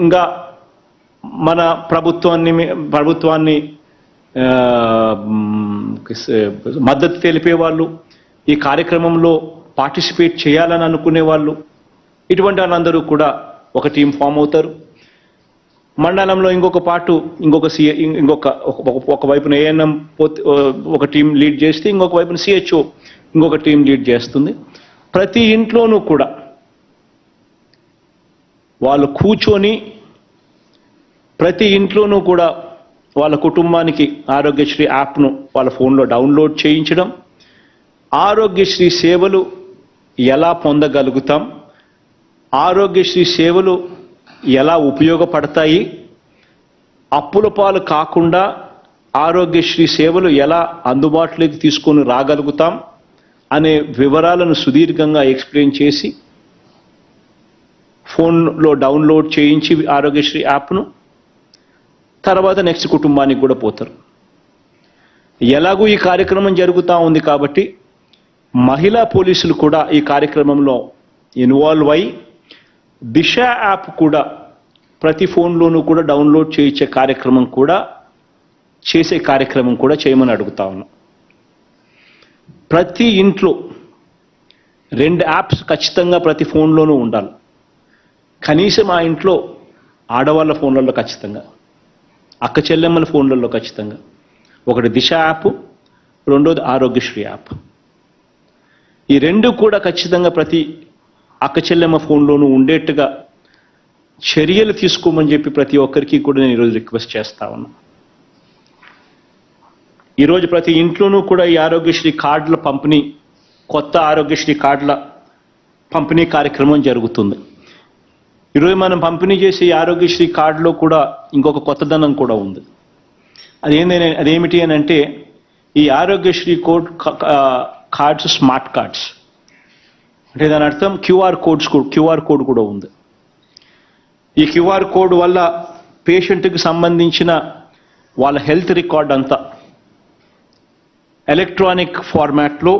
ఇంకా మన ప్రభుత్వాన్ని మద్దతు తెలిపే వాళ్ళు, ఈ కార్యక్రమంలో పార్టిసిపేట్ చేయాలని అనుకునే వాళ్ళు, ఇటువంటి వాళ్ళందరూ కూడా ఒక టీం ఫామ్ అవుతారు. మండలంలో ఒక వైపున ఏఎన్ఎం ఒక టీం లీడ్ చేస్తే ఇంకొక వైపున సిహెచ్ఓ ఇంకొక టీం లీడ్ చేస్తుంది. ప్రతి ఇంట్లోనూ కూడా వాళ్ళు కూర్చొని ప్రతి ఇంట్లోనూ కూడా వాళ్ళ కుటుంబానికి ఆరోగ్యశ్రీ యాప్ను వాళ్ళ ఫోన్లో డౌన్లోడ్ చేయించడం, ఆరోగ్యశ్రీ సేవలు ఎలా పొందగలుగుతాం, ఆరోగ్యశ్రీ సేవలు ఎలా ఉపయోగపడతాయి, అప్పుల పాలు కాకుండా ఆరోగ్యశ్రీ సేవలు ఎలా అందుబాటులోకి తీసుకొని రాగలుగుతాం అనే వివరాలను సుదీర్ఘంగా ఎక్స్ప్లెయిన్ చేసి ఫోన్లో డౌన్లోడ్ చేయించి ఆరోగ్యశ్రీ యాప్ను తర్వాత నెక్స్ట్ కుటుంబానికి కూడా పోతారు. ఎలాగూ ఈ కార్యక్రమం జరుగుతూ ఉంది కాబట్టి మహిళా పోలీసులు కూడా ఈ కార్యక్రమంలో ఇన్వాల్వ్ అయి దిశ యాప్ కూడా ప్రతి ఫోన్లోనూ కూడా డౌన్లోడ్ చేయించే కార్యక్రమం కూడా చేయమని అడుగుతా ఉన్నాం. ప్రతి ఇంట్లో 2 యాప్స్ ఖచ్చితంగా ప్రతి ఫోన్లోనూ ఉండాలి. కనీసం ఆ ఇంట్లో ఆడవాళ్ళ ఫోన్లలో ఖచ్చితంగా, అక్క చెల్లెమ్మల ఫోన్లలో ఖచ్చితంగా ఒకటి దిశ యాప్, రెండోది ఆరోగ్యశ్రీ యాప్. ఈ 2 కూడా ఖచ్చితంగా ప్రతి అక్క చెల్లెమ్మ ఫోన్లోనూ ఉండేట్టుగా చర్యలు తీసుకోమని చెప్పి ప్రతి ఒక్కరికి కూడా నేను ఈరోజు రిక్వెస్ట్ చేస్తా ఉన్నా. ఈరోజు ప్రతి ఇంట్లోనూ కూడా ఈ ఆరోగ్యశ్రీ కార్డుల పంపిణీ, కొత్త ఆరోగ్యశ్రీ కార్డుల పంపిణీ కార్యక్రమం జరుగుతుంది. ఈరోజు మనం పంపిణీ చేసే ఆరోగ్యశ్రీ కార్డులో కూడా ఇంకొక కొత్తదనం కూడా ఉంది. అదేమిటి అని అంటే ఈ ఆరోగ్యశ్రీ కార్డ్స్ స్మార్ట్ కార్డ్స్. అంటే దాని అర్థం క్యూఆర్ కోడ్ కూడా ఉంది. ఈ క్యూఆర్ కోడ్ వల్ల పేషెంట్కి సంబంధించిన వాళ్ళ హెల్త్ రికార్డ్ అంతా ఎలక్ట్రానిక్ ఫార్మాట్లో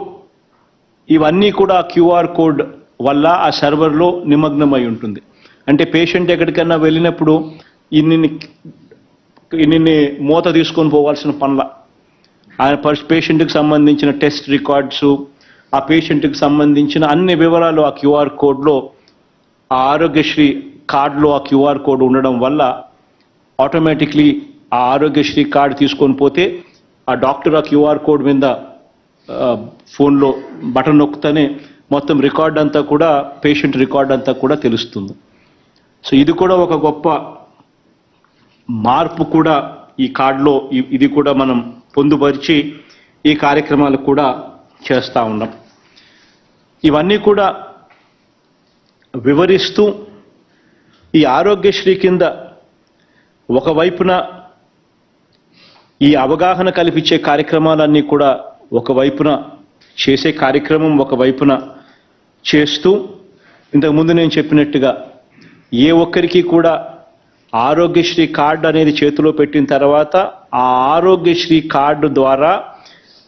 ఇవన్నీ కూడా క్యూఆర్ కోడ్ వల్ల ఆ సర్వర్లో నిమగ్నమై ఉంటుంది. అంటే పేషెంట్ ఎక్కడికైనా వెళ్ళినప్పుడు ఇన్ని మూత తీసుకొని పోవాల్సిన పనుల ఆ పేషెంట్కి సంబంధించిన టెస్ట్ రికార్డ్స్, ఆ పేషెంట్కి సంబంధించిన అన్ని వివరాలు ఆ క్యూఆర్ కోడ్లో, ఆ ఆరోగ్యశ్రీ కార్డులో ఆ క్యూఆర్ కోడ్ ఉండడం వల్ల ఆటోమేటిక్లీ ఆ ఆరోగ్యశ్రీ కార్డు తీసుకొని పోతే ఆ డాక్టర్ ఆ క్యూఆర్ కోడ్ మీద ఫోన్లో బటన్ నొక్కుతూనే మొత్తం రికార్డ్ అంతా కూడా, పేషెంట్ రికార్డ్ అంతా కూడా తెలుస్తుంది. సో ఇది కూడా ఒక గొప్ప మార్పు కూడా ఈ కార్డులో, ఇది కూడా మనం పొందుపరిచి ఈ కార్యక్రమాలు కూడా చేస్తూ ఉన్నాం. ఇవన్నీ కూడా వివరిస్తూ ఈ ఆరోగ్యశ్రీ కింద ఒకవైపున ఈ అవగాహన కల్పించే కార్యక్రమాలన్నీ కూడా ఒకవైపున చేసే కార్యక్రమం ఒకవైపున చేస్తూ, ఇంతకుముందు నేను చెప్పినట్టుగా ఏ ఒక్కరికి కూడా ఆరోగ్యశ్రీ కార్డు అనేది చేతిలో పెట్టిన తర్వాత ఆ ఆరోగ్యశ్రీ కార్డు ద్వారా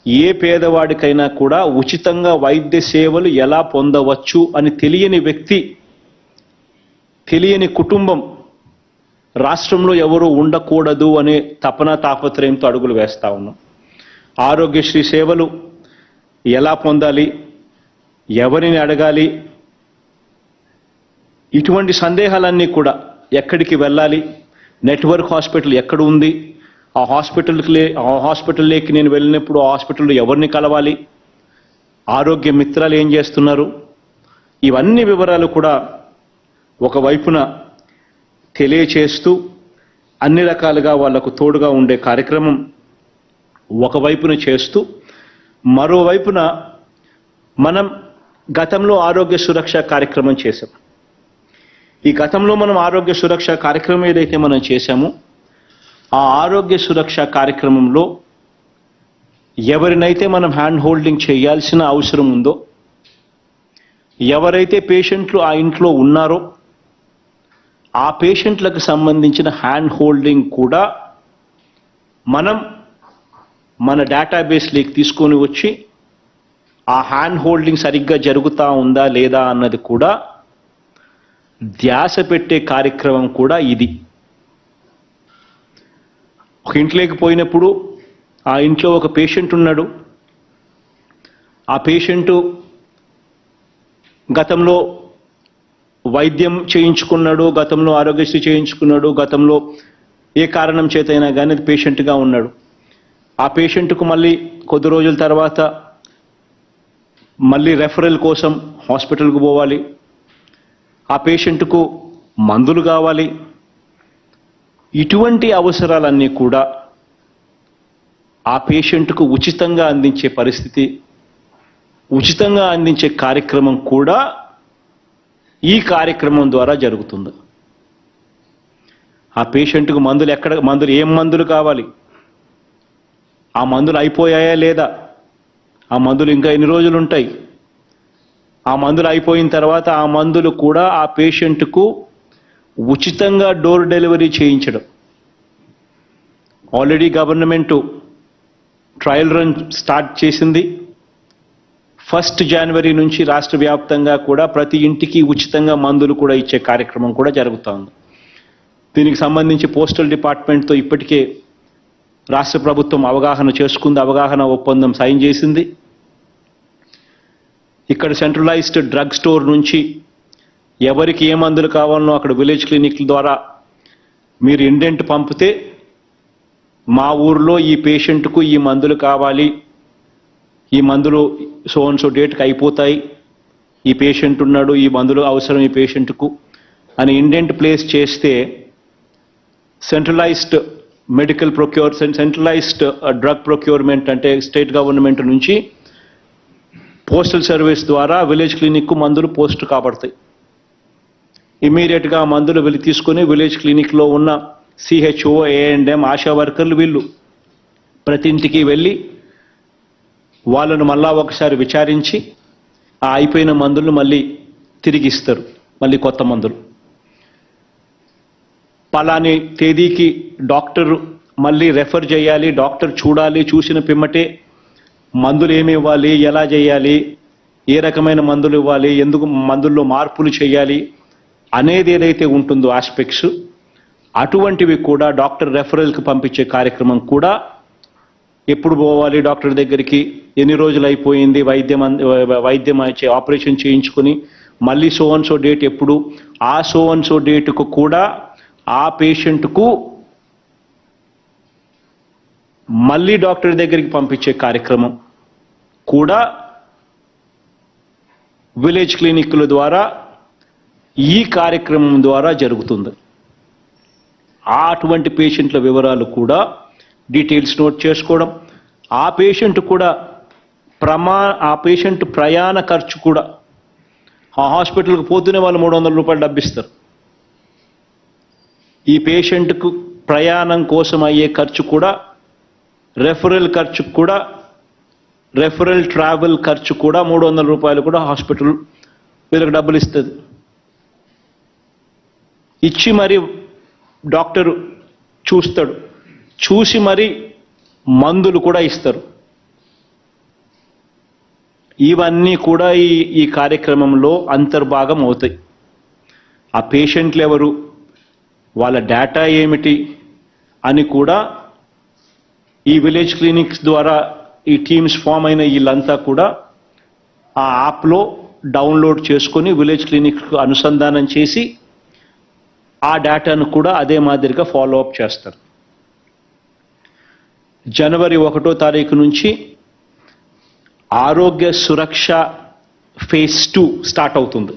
ఏ పేదవాడికైనా కూడా ఉచితంగా వైద్య సేవలు ఎలా పొందవచ్చు అని తెలియని వ్యక్తి, తెలియని కుటుంబం రాష్ట్రంలో ఎవరూ ఉండకూడదు అనే తాపత్రయంతో అడుగులు వేస్తా ఉన్నాం. ఆరోగ్యశ్రీ సేవలు ఎలా పొందాలి, ఎవరిని అడగాలి, ఇటువంటి సందేహాలన్నీ కూడా, ఎక్కడికి వెళ్ళాలి, నెట్వర్క్ హాస్పిటల్ ఎక్కడ ఉంది, ఆ హాస్పిటల్లోకి నేను వెళ్ళినప్పుడు ఆ హాస్పిటల్లో ఎవరిని కలవాలి, ఆరోగ్య మిత్రాలు ఏం చేస్తున్నారు, ఇవన్నీ వివరాలు కూడా ఒకవైపున తెలియచేస్తూ అన్ని రకాలుగా వాళ్లకు తోడుగా ఉండే కార్యక్రమం ఒకవైపున చేస్తూ, మరోవైపున మనం గతంలో ఆరోగ్య సురక్ష కార్యక్రమం చేశాం. ఈ గతంలో మనం ఆరోగ్య సురక్ష కార్యక్రమం ఏదైతే మనం చేశామో ఆ ఆరోగ్య సురక్ష కార్యక్రమంలో ఎవరినైతే మనం హ్యాండ్ హోల్డింగ్ చేయాల్సిన అవసరం ఉందో, ఎవరైతే పేషెంట్లు ఆ ఇంట్లో ఉన్నారో ఆ పేషెంట్లకు సంబంధించిన హ్యాండ్ హోల్డింగ్ కూడా మనం మన డేటాబేస్లోకి తీసుకొని వచ్చి ఆ హ్యాండ్ హోల్డింగ్ సరిగ్గా జరుగుతూ ఉందా లేదా అన్నది కూడా ధ్యాస పెట్టే కార్యక్రమం కూడా ఇది. ఒక ఇంట్లోకి పోయినప్పుడు ఆ ఇంట్లో ఒక పేషెంట్ ఉన్నాడు. ఆ పేషెంటు గతంలో వైద్యం చేయించుకున్నాడు, గతంలో ఆరోగ్యశ్రీ చేయించుకున్నాడు, గతంలో ఏ కారణం చేతైనా కానీ అది పేషెంట్గా ఉన్నాడు. ఆ పేషెంట్కు మళ్ళీ కొద్ది రోజుల తర్వాత మళ్ళీ రెఫరల్ కోసం హాస్పిటల్కు పోవాలి. ఆ పేషెంట్కు మందులు కావాలి. ఇటువంటి అవసరాలన్నీ కూడా ఆ పేషెంట్కు ఉచితంగా అందించే పరిస్థితి, ఉచితంగా అందించే కార్యక్రమం కూడా ఈ కార్యక్రమం ద్వారా జరుగుతుంది. ఆ పేషెంట్కు మందులు ఏం మందులు కావాలి, ఆ మందులు అయిపోయాయా లేదా, ఆ మందులు ఇంకా ఎన్ని రోజులు ఉంటాయి, ఆ మందులు అయిపోయిన తర్వాత ఆ మందులు కూడా ఆ పేషెంట్కు ఉచితంగా డోర్ డెలివరీ చేయించడం. Already government trial run start చేసింది. 1 జనవరి నుంచి రాష్ట్ర వ్యాప్తంగా కూడా ప్రతి ఇంటికి ఉచితంగా మందులు కూడా ఇచ్చే కార్యక్రమం కూడా జరుగుతోంది. దీనికి సంబంధించి పోస్టల్ డిపార్ట్మెంట్తో ఇప్పటికే రాష్ట్ర ప్రభుత్వం అవగాహన చేసుకుంది, అవగాహన ఒప్పందం సైన్ చేసింది. ఇక్కడ సెంట్రలైజ్డ్ డ్రగ్ స్టోర్ నుంచి ఎవరికి ఏ మందులు కావాలనో అక్కడ విలేజ్ క్లినిక్ల ద్వారా మీరు ఇండెంట్ పంపితే మా ఊర్లో ఈ పేషెంట్కు ఈ మందులు కావాలి, ఈ మందులు సో అండ్ సో డేట్కి అయిపోతాయి, ఈ పేషెంట్ ఉన్నాడు, ఈ మందులు అవసరం ఈ పేషెంట్కు అని ఇండెంట్ ప్లేస్ చేస్తే సెంట్రలైజ్డ్ సెంట్రలైజ్డ్ డ్రగ్ ప్రొక్యూర్మెంట్ అంటే స్టేట్ గవర్నమెంట్ నుంచి పోస్టల్ సర్వీస్ ద్వారా విలేజ్ క్లినిక్కు మందులు పోస్ట్ కాబడతాయి. ఇమీడియట్గా మందులు వెళ్ళి తీసుకొని విలేజ్ క్లినిక్లో ఉన్న సిహెచ్ఓ, ఏఎండ్ఎం, ఆశా వర్కర్లు వీళ్ళు ప్రతి ఇంటికి వెళ్ళి వాళ్ళను మళ్ళా ఒకసారి విచారించి ఆ అయిపోయిన మందులను మళ్ళీ తిరిగి ఇస్తారు, మళ్ళీ కొత్త మందులు. పలాని తేదీకి డాక్టర్ మళ్ళీ రెఫర్ చేయాలి, డాక్టర్ చూడాలి, చూసిన పిమ్మటే మందులు ఏమి ఇవ్వాలి, ఎలా చేయాలి, ఏ రకమైన మందులు ఇవ్వాలి, ఎందుకు మందుల్లో మార్పులు చేయాలి అనేది ఏదైతే ఉంటుందో ఆస్పెక్ట్స్, అటువంటివి కూడా డాక్టర్ రెఫరల్కి పంపించే కార్యక్రమం కూడా ఎప్పుడు పోవాలి డాక్టర్ దగ్గరికి, ఎన్ని రోజులు అయిపోయింది వైద్యం ఆపరేషన్ చేయించుకొని మళ్ళీ సో అండ్ సో డేట్ ఎప్పుడు, ఆ సో అండ్ సో డేటుకు కూడా ఆ పేషెంట్కు మళ్ళీ డాక్టర్ దగ్గరికి పంపించే కార్యక్రమం కూడా విలేజ్ క్లినిక్ల ద్వారా ఈ కార్యక్రమం ద్వారా జరుగుతుంది. అటువంటి పేషెంట్ల వివరాలు కూడా డీటెయిల్స్ నోట్ చేసుకోవడం, ఆ పేషెంట్ కూడా ఆ పేషెంట్ ప్రయాణ ఖర్చు కూడా ఆ హాస్పిటల్కి పోతూనే వాళ్ళు 300 రూపాయలు డబ్బిస్తారు. ఈ పేషెంట్కు ప్రయాణం కోసం అయ్యే ఖర్చు కూడా, రెఫరల్ ఖర్చు కూడా, రెఫరల్ ట్రావెల్ ఖర్చు కూడా 300 రూపాయలు కూడా హాస్పిటల్ వీళ్ళకి డబ్బులు ఇస్తుంది. ఇచ్చి మరి డాక్టరు చూస్తాడు, చూసి మరి మందులు కూడా ఇస్తారు. ఇవన్నీ కూడా ఈ కార్యక్రమంలో అంతర్భాగం అవుతాయి. ఆ పేషెంట్లు ఎవరు, వాళ్ళ డేటా ఏమిటి అని కూడా ఈ విలేజ్ క్లినిక్స్ ద్వారా ఈ టీమ్స్ ఫామ్ అయిన వీళ్ళంతా కూడా ఆ యాప్లో డౌన్లోడ్ చేసుకొని విలేజ్ క్లినిక్కు అనుసంధానం చేసి ఆ డేటాను కూడా అదే మాదిరిగా ఫాలో అప్ చేస్తారు. జనవరి 1వ తారీఖు నుంచి ఆరోగ్య సురక్ష ఫేజ్ 2 స్టార్ట్ అవుతుంది.